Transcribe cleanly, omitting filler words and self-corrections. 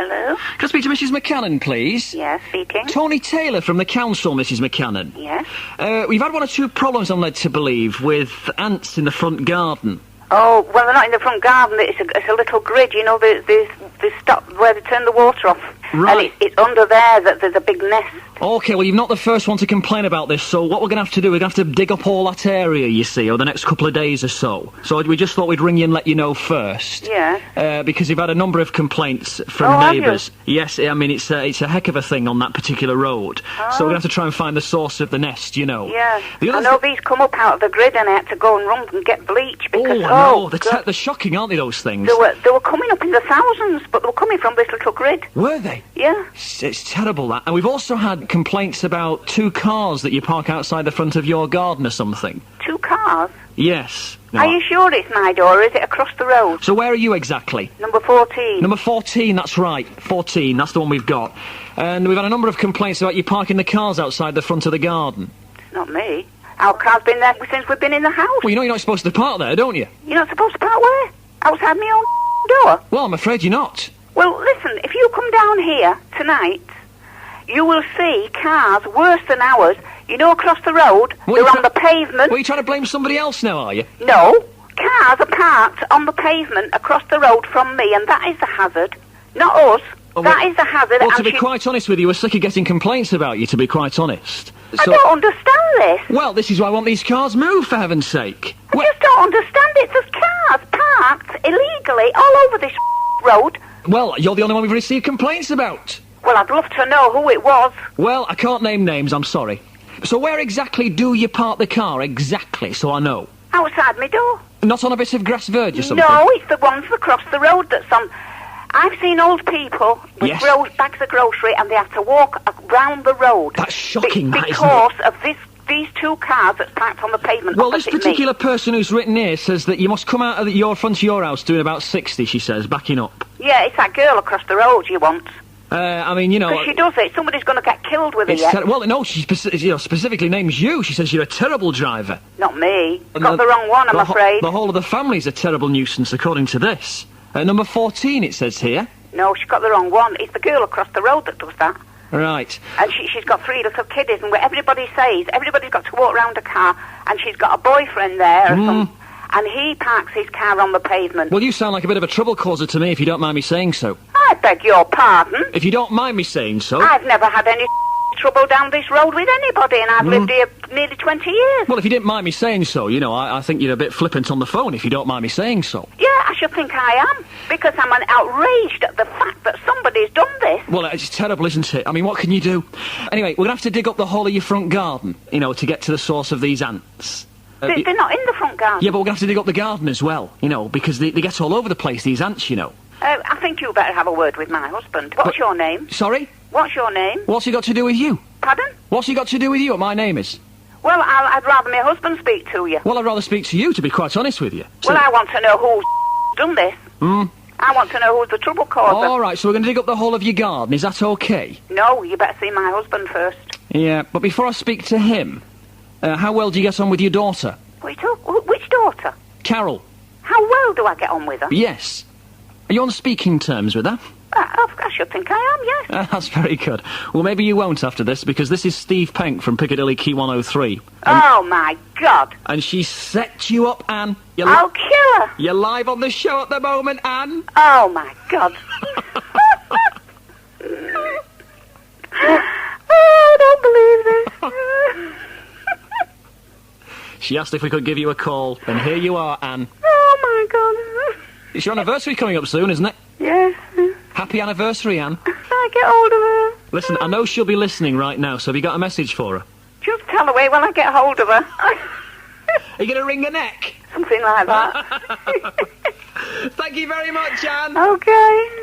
Hello? Can I speak to Mrs. McCannon, please? Yes, speaking. Tony Taylor from the council, Mrs. McCannon. Yes? We've had one or two problems, I'm led to believe, with ants in the front garden. Oh, well, they're not in the front garden. It's a little grid, you know, they stop where they turn the water off. Right. And it's under there that there's a big nest. OK, well, you're not the first one to complain about this, so what we're going to have to do, we're going to have to dig up all that area, you see, over the next couple of days or so. So we just thought we'd ring you and let you know first. Yeah. Because you've had a number of complaints from neighbours. Yes, I mean, it's a heck of a thing on that particular road. Oh. So we're going to have to try and find the source of the nest, you know. Yeah. I know these come up out of the grid and I had to go and run and get bleach because... They're shocking, aren't they, those things? They were coming up in the thousands, but they were coming from this little grid. Were they? Yeah. It's terrible, that. And we've also had complaints about 2 cars that you park outside the front of your garden or something. 2 cars? Yes. No. Are you sure it's my door, or is it across the road? So where are you exactly? Number 14. Number 14, that's right. 14, that's the one we've got. And we've had a number of complaints about you parking the cars outside the front of the garden. It's not me. Our car's been there since we've been in the house. Well, you know you're not supposed to park there, don't you? You're not supposed to park where? Outside my own door? Well, I'm afraid you're not. Well, listen, if you come down here tonight, you will see cars worse than ours, you know, across the road. They're on the pavement. Well, you trying to blame somebody else now, are you? No. Cars are parked on the pavement across the road from me, and that is the hazard. Not us. That is the hazard. Well, to be quite honest with you, we're sick of getting complaints about you, to be quite honest. I don't understand this. Well, this is why I want these cars moved, for heaven's sake. I just don't understand it. There's cars parked illegally all over this road. Well, you're the only one we've received complaints about. Well, I'd love to know who it was. Well, I can't name names, I'm sorry. So where exactly do you park the car, exactly, so I know? Outside my door. Not on a bit of grass verge or something? No, it's the ones across the road that's on... I've seen old people with bags of grocery and they have to walk around the road. That's shocking, that, because of these 2 cars that's parked on the pavement. Well, this particular person who's written here says that you must come out of your front of your house doing about 60, she says, backing up. Yeah, it's that girl across the road you want. I mean, you know... Because she does it, somebody's going to get killed with it. Well, no, she specifically names you. She says you're a terrible driver. Not me. Got the wrong one, I'm afraid. The whole of the family's a terrible nuisance, according to this. Number 14, it says here. No, she's got the wrong one. It's the girl across the road that does that. Right. And she's got 3 little kiddies, and where everybody's got to walk round a car, and she's got a boyfriend there, and he parks his car on the pavement. Well, you sound like a bit of a trouble causer to me, if you don't mind me saying so. I beg your pardon? If you don't mind me saying so. I've never had any trouble down this road with anybody, and I've lived here nearly 20 years. Well, if you didn't mind me saying so, you know, I think you're a bit flippant on the phone, if you don't mind me saying so. Yeah, I should think I am, because I'm outraged at the fact that somebody's done this. Well, it's terrible, isn't it? I mean, what can you do? Anyway, we're going to have to dig up the whole of your front garden, you know, to get to the source of these ants. They're not in the front garden. Yeah, but we're going to have to dig up the garden as well, you know, because they get all over the place, these ants, you know. I think you better have a word with my husband. What's your name? Sorry? What's your name? What's he got to do with you? Pardon? What's he got to do with you, what my name is? Well, I'd rather my husband speak to you. Well, I'd rather speak to you, to be quite honest with you. Well, I want to know who's done this. I want to know who's the trouble causer. All right, so we're going to dig up the whole of your garden. Is that okay? No, you better see my husband first. Yeah, but before I speak to him, how well do you get on with your daughter? Which daughter? Carol. How well do I get on with her? Yes. Are you on speaking terms with her? I should think I am, yes. That's very good. Well, maybe you won't after this, because this is Steve Penk from Piccadilly Key 103. Oh, my God. And she set you up, Anne. I'll kill her. You're live on the show at the moment, Anne. Oh, my God. I don't believe this. She asked if we could give you a call, and here you are, Anne. Oh, my God. It's your anniversary coming up soon, isn't it? Yes. Happy anniversary, Anne. I get hold of her. Listen, I know she'll be listening right now, so have you got a message for her? Just tell her when I get hold of her. Are you going to wring her neck? Something like that. Thank you very much, Anne. Okay.